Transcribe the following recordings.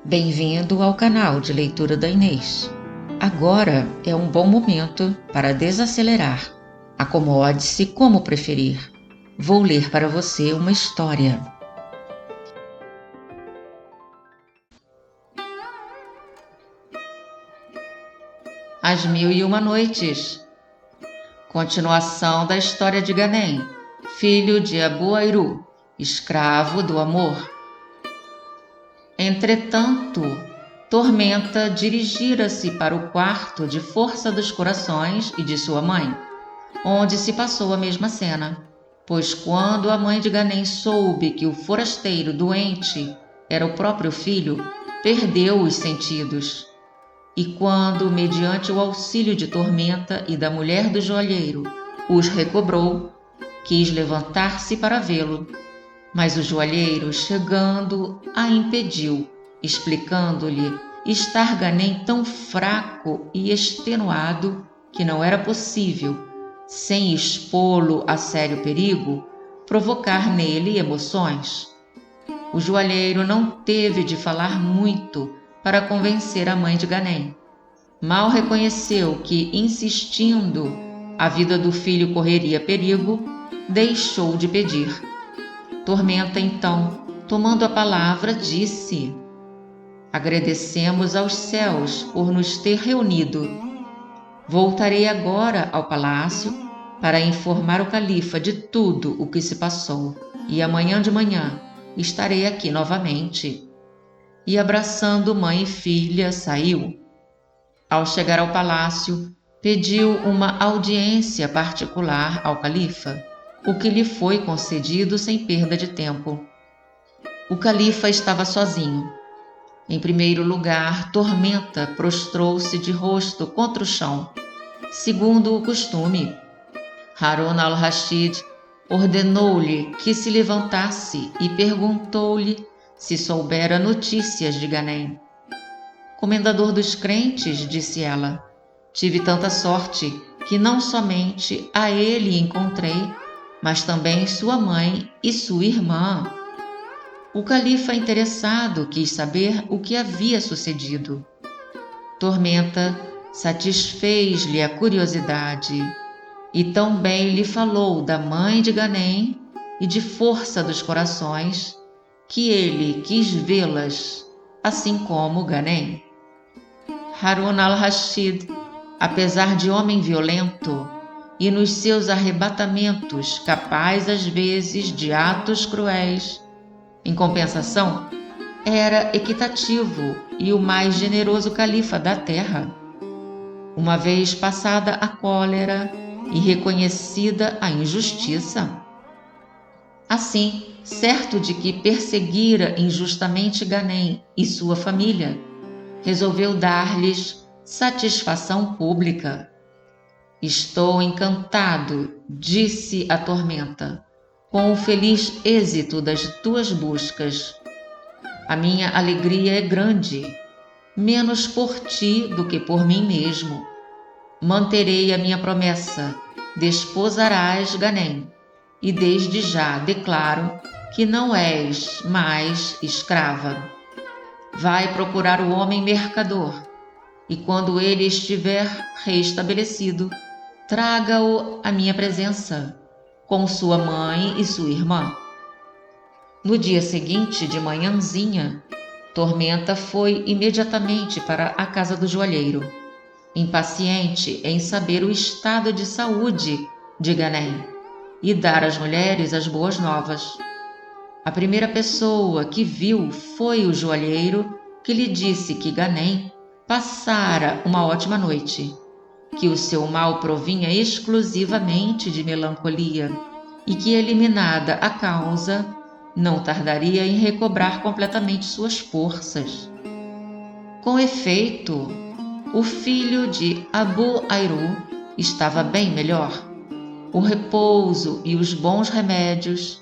Bem-vindo ao canal de leitura da Inês. Agora é um bom momento para desacelerar. Acomode-se como preferir. Vou ler para você uma história. As Mil e Uma Noites. Continuação da história de Ganem, filho de Abu Airu, escravo do amor. Entretanto, Tormenta dirigira-se para o quarto de força dos corações e de sua mãe, onde se passou a mesma cena, pois quando a mãe de Ganem soube que o forasteiro doente era o próprio filho, perdeu os sentidos. E quando, mediante o auxílio de Tormenta e da mulher do joalheiro, os recobrou, quis levantar-se para vê-lo, mas o joalheiro, chegando, a impediu, explicando-lhe estar Ganem tão fraco e extenuado que não era possível, sem expô-lo a sério perigo, provocar nele emoções. O joalheiro não teve de falar muito para convencer a mãe de Ganem. Mal reconheceu que, insistindo, a vida do filho correria perigo, deixou de pedir. Tormenta, então, tomando a palavra, disse: "Agradecemos aos céus por nos ter reunido. Voltarei agora ao palácio para informar o califa de tudo o que se passou, e amanhã de manhã estarei aqui novamente." E abraçando mãe e filha, saiu. Ao chegar ao palácio, pediu uma audiência particular ao califa, o que lhe foi concedido sem perda de tempo. O califa estava sozinho. Em primeiro lugar, Tormenta prostrou-se de rosto contra o chão, segundo o costume. Harun al-Rashid ordenou-lhe que se levantasse e perguntou-lhe se soubera notícias de Ganem. "Comendador dos crentes", disse ela, "tive tanta sorte que não somente a ele encontrei, mas também sua mãe e sua irmã." O califa, interessado, quis saber o que havia sucedido. Tormenta satisfez-lhe a curiosidade e também lhe falou da mãe de Ganem e de força dos corações, que ele quis vê-las, assim como Ganem. Harun al-Rashid, apesar de homem violento e nos seus arrebatamentos capaz às vezes de atos cruéis, em compensação, era equitativo e o mais generoso califa da terra. Uma vez passada a cólera e reconhecida a injustiça, assim, certo de que perseguira injustamente Ganem e sua família, resolveu dar-lhes satisfação pública. "Estou encantado", disse a Tormenta, "com o feliz êxito das tuas buscas. A minha alegria é grande, menos por ti do que por mim mesmo. Manterei a minha promessa, desposarás Ganem, e desde já declaro que não és mais escrava. Vai procurar o homem mercador, e quando ele estiver restabelecido, traga-o à minha presença, com sua mãe e sua irmã." No dia seguinte, de manhãzinha, Tormenta foi imediatamente para a casa do joalheiro, impaciente em saber o estado de saúde de Ganem e dar às mulheres as boas novas. A primeira pessoa que viu foi o joalheiro, que lhe disse que Ganem passara uma ótima noite, que o seu mal provinha exclusivamente de melancolia e que, eliminada a causa, não tardaria em recobrar completamente suas forças. Com efeito, o filho de Abu Airu estava bem melhor. O repouso e os bons remédios,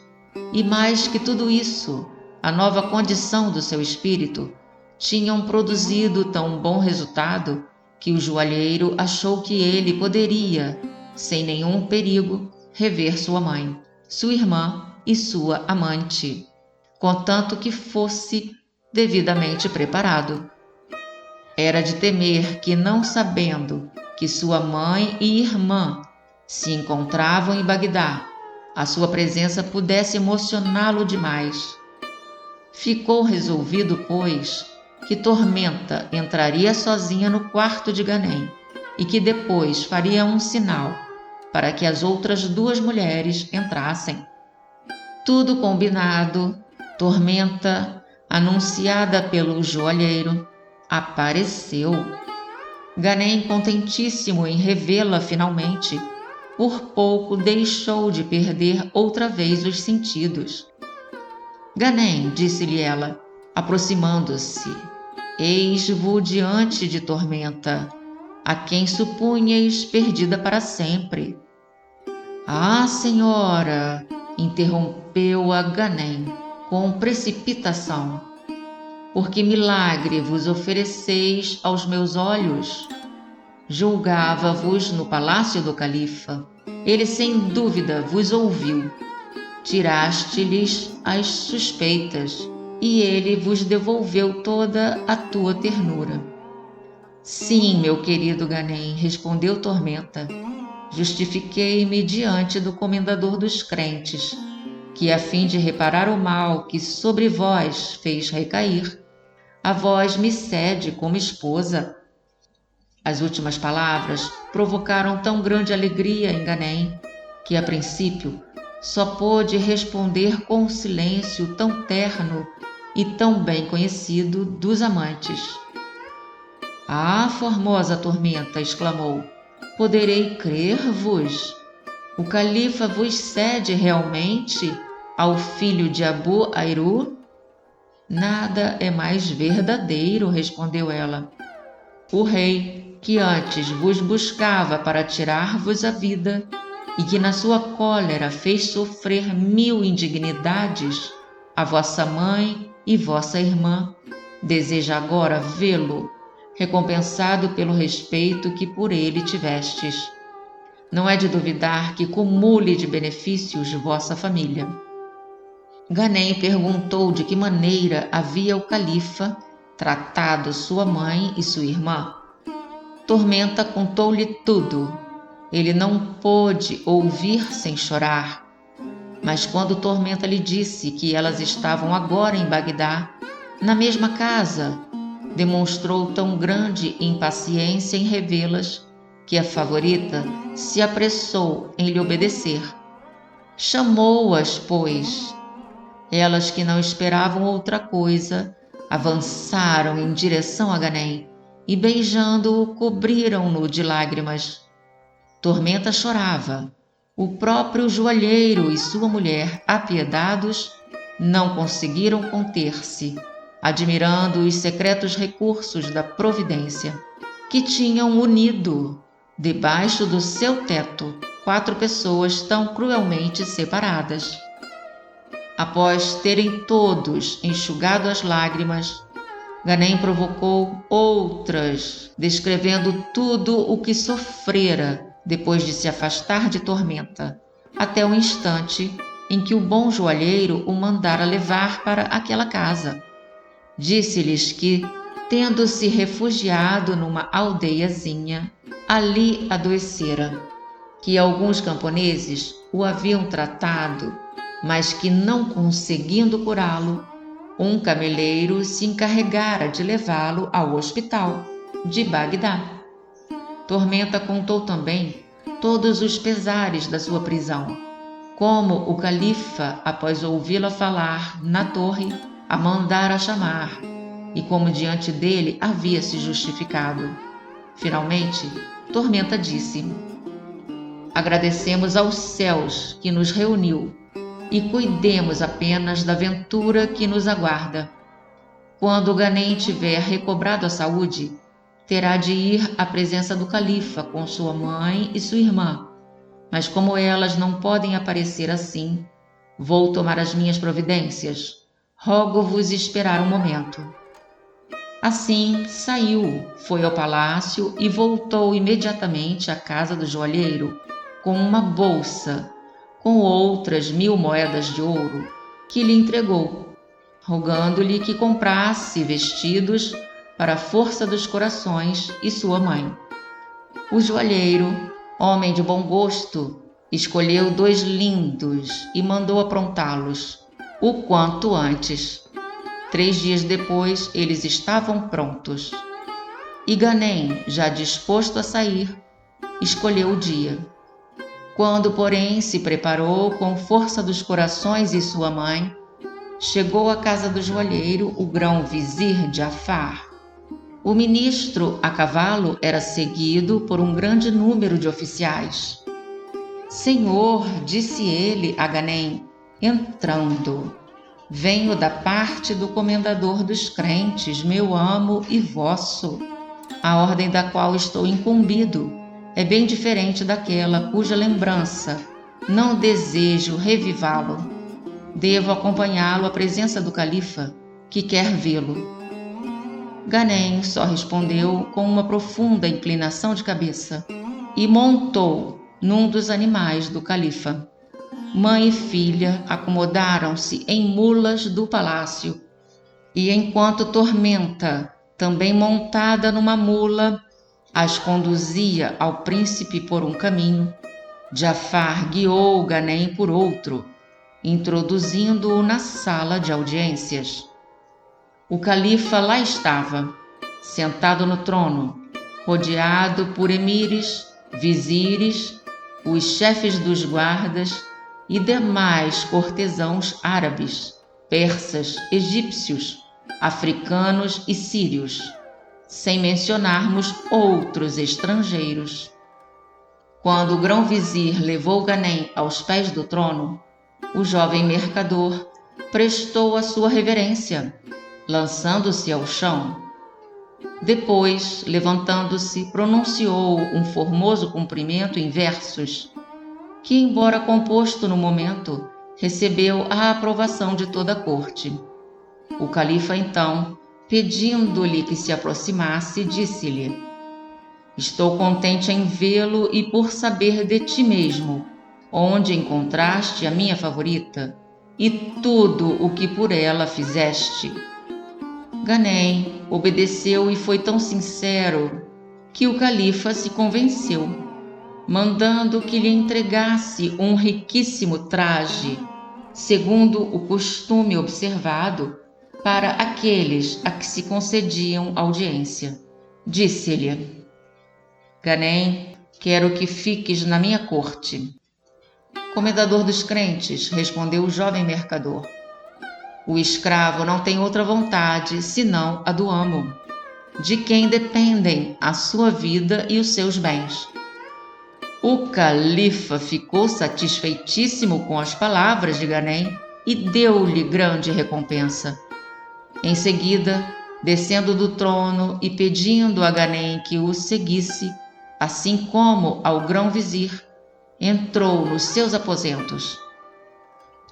e mais que tudo isso, a nova condição do seu espírito, tinham produzido tão bom resultado que o joalheiro achou que ele poderia, sem nenhum perigo, rever sua mãe, sua irmã e sua amante, contanto que fosse devidamente preparado. Era de temer que, não sabendo que sua mãe e irmã se encontravam em Bagdá, a sua presença pudesse emocioná-lo demais. Ficou resolvido, pois, que Tormenta entraria sozinha no quarto de Ganem e que depois faria um sinal para que as outras duas mulheres entrassem. Tudo combinado, Tormenta, anunciada pelo joalheiro, apareceu. Ganem, contentíssimo em revê-la finalmente, por pouco deixou de perder outra vez os sentidos. Ganem, disse-lhe ela, aproximando-se, eis-vo diante de Tormenta, a quem supunhais perdida para sempre. Ah, senhora, interrompeu-a Ganem com precipitação, por que milagre vos ofereceis aos meus olhos? Julgava-vos no palácio do califa. Ele sem dúvida vos ouviu. Tiraste-lhes as suspeitas e ele vos devolveu toda a tua ternura. Sim, meu querido Ganem, respondeu Tormenta, justifiquei-me diante do comendador dos crentes, que a fim de reparar o mal que sobre vós fez recair, a vós me cede como esposa. As últimas palavras provocaram tão grande alegria em Ganem, que a princípio só pôde responder com o silêncio tão terno e tão bem conhecido dos amantes. Ah, formosa Tormenta, exclamou, poderei crer-vos? O califa vos cede realmente ao filho de Abu Airu? Nada é mais verdadeiro, respondeu ela. O rei, que antes vos buscava para tirar-vos a vida e que na sua cólera fez sofrer 1000 indignidades, a vossa mãe e vossa irmã, deseja agora vê-lo, recompensado pelo respeito que por ele tivestes. Não é de duvidar que cumule de benefícios vossa família. Ganem perguntou de que maneira havia o califa tratado sua mãe e sua irmã. Tormenta contou-lhe tudo. Ele não pôde ouvir sem chorar. Mas quando Tormenta lhe disse que elas estavam agora em Bagdá, na mesma casa, demonstrou tão grande impaciência em revê-las que a favorita se apressou em lhe obedecer. Chamou-as, pois. Elas, que não esperavam outra coisa, avançaram em direção a Ganem e, beijando-o, cobriram-no de lágrimas. Tormenta chorava. O próprio joalheiro e sua mulher, apiedados, não conseguiram conter-se, admirando os secretos recursos da providência, que tinham unido, debaixo do seu teto, 4 pessoas tão cruelmente separadas. Após terem todos enxugado as lágrimas, Ganem provocou outras, descrevendo tudo o que sofrera depois de se afastar de Tormenta, até o instante em que o bom joalheiro o mandara levar para aquela casa. Disse-lhes que, tendo se refugiado numa aldeiazinha, ali adoecera, que alguns camponeses o haviam tratado, mas que, não conseguindo curá-lo, um cameleiro se encarregara de levá-lo ao hospital de Bagdá. Tormenta contou também todos os pesares da sua prisão, como o califa, após ouvi-la falar na torre, a mandara chamar, e como diante dele havia se justificado. Finalmente, Tormenta disse: agradecemos aos céus que nos reuniu e cuidemos apenas da ventura que nos aguarda. Quando Ganem tiver recobrado a saúde, terá de ir à presença do califa com sua mãe e sua irmã, mas como elas não podem aparecer assim, vou tomar as minhas providências. Rogo-vos esperar um momento. Assim saiu, foi ao palácio e voltou imediatamente à casa do joalheiro com uma bolsa com outras 1000 moedas de ouro que lhe entregou. rogando-lhe que comprasse vestidos para a força dos corações e sua mãe. O joalheiro, homem de bom gosto, escolheu 2 lindos e mandou aprontá-los o quanto antes. 3 dias depois, eles estavam prontos. E Ganem, já disposto a sair, escolheu o dia. Quando, porém, se preparou com força dos corações e sua mãe, chegou à casa do joalheiro o grão-vizir Jafar. O ministro a cavalo era seguido por um grande número de oficiais. Senhor, disse ele a Ganem, entrando, venho da parte do comendador dos crentes, meu amo e vosso. A ordem da qual estou incumbido é bem diferente daquela cuja lembrança não desejo revivá-lo. Devo acompanhá-lo à presença do califa, que quer vê-lo. Ganem só respondeu com uma profunda inclinação de cabeça e montou num dos animais do califa. Mãe e filha acomodaram-se em mulas do palácio, e enquanto Tormenta, também montada numa mula, as conduzia ao príncipe por um caminho, Jafar guiou Ganem por outro, introduzindo-o na sala de audiências. O califa lá estava, sentado no trono, rodeado por emires, vizires, os chefes dos guardas e demais cortesãos árabes, persas, egípcios, africanos e sírios, sem mencionarmos outros estrangeiros. Quando o grão-vizir levou Ganem aos pés do trono, o jovem mercador prestou a sua reverência, lançando-se ao chão. Depois, levantando-se, pronunciou um formoso cumprimento em versos, que, embora composto no momento, recebeu a aprovação de toda a corte. O califa, então, pedindo-lhe que se aproximasse, disse-lhe: estou contente em vê-lo e por saber de ti mesmo, onde encontraste a minha favorita, e tudo o que por ela fizeste. Ganem obedeceu e foi tão sincero que o califa se convenceu, mandando que lhe entregasse um riquíssimo traje, segundo o costume observado para aqueles a que se concediam audiência. Disse-lhe: Ganem, quero que fiques na minha corte. Comendador dos crentes, respondeu o jovem mercador, o escravo não tem outra vontade senão a do amo, de quem dependem a sua vida e os seus bens. O califa ficou satisfeitíssimo com as palavras de Ganem e deu-lhe grande recompensa. Em seguida, descendo do trono e pedindo a Ganem que o seguisse, assim como ao grão-vizir, entrou nos seus aposentos.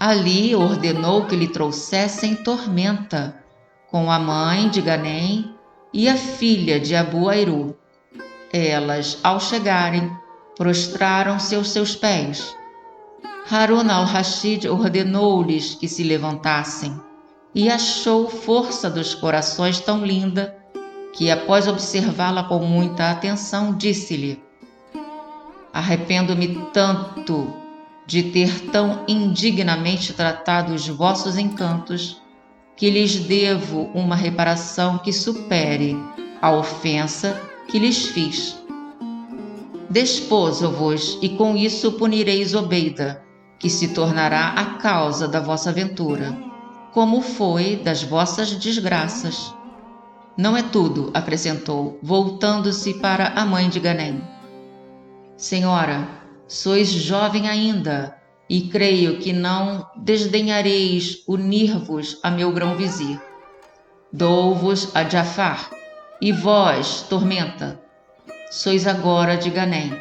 Ali ordenou que lhe trouxessem Tormenta, com a mãe de Ganem e a filha de Abu Airu. Elas, ao chegarem, prostraram-se aos seus pés. Harun al-Rashid ordenou-lhes que se levantassem e achou força dos corações tão linda que, após observá-la com muita atenção, disse-lhe: arrependo-me tanto de ter tão indignamente tratado os vossos encantos, que lhes devo uma reparação que supere a ofensa que lhes fiz. Desposo-vos, e com isso punireis Obeida, que se tornará a causa da vossa aventura, como foi das vossas desgraças. Não é tudo, acrescentou, voltando-se para a mãe de Ganem. Senhora, sois jovem ainda, e creio que não desdenhareis unir-vos a meu grão-vizir. Dou-vos a Jafar, e vós, Tormenta, sois agora de Ganem.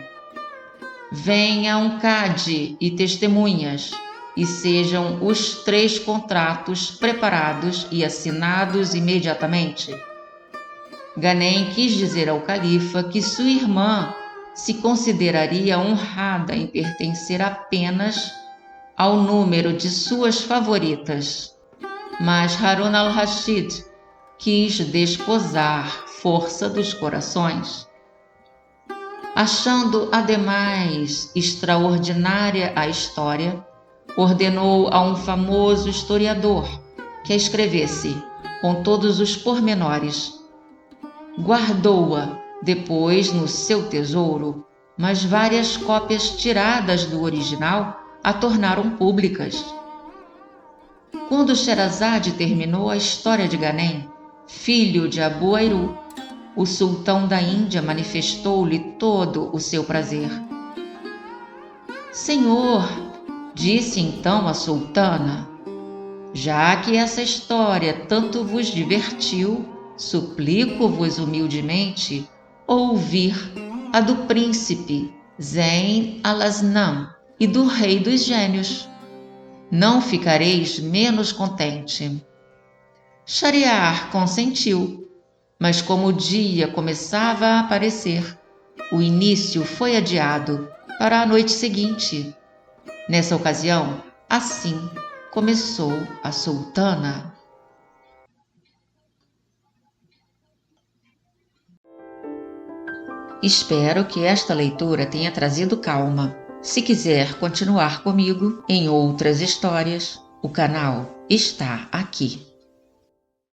Venha um cade e testemunhas, e sejam os 3 contratos preparados e assinados imediatamente. Ganem quis dizer ao califa que sua irmã se consideraria honrada em pertencer apenas ao número de suas favoritas. mas Harun al-Rashid quis desposar Força dos Corações. Achando ademais extraordinária a história, ordenou a um famoso historiador que a escrevesse com todos os pormenores. Guardou-a depois no seu tesouro, mas várias cópias tiradas do original a tornaram públicas. Quando Sherazade terminou a história de Ghanem, filho de Abu Airu, o sultão da Índia manifestou-lhe todo o seu prazer. Senhor, disse então a sultana, já que essa história tanto vos divertiu, suplico-vos humildemente ouvir a do príncipe Zayn al-Asnam e do rei dos gênios. Não ficareis menos contente. Shahriar consentiu, mas como o dia começava a aparecer, o início foi adiado para a noite seguinte. Nessa ocasião, assim começou a sultana. Espero que esta leitura tenha trazido calma. Se quiser continuar comigo em outras histórias, o canal está aqui.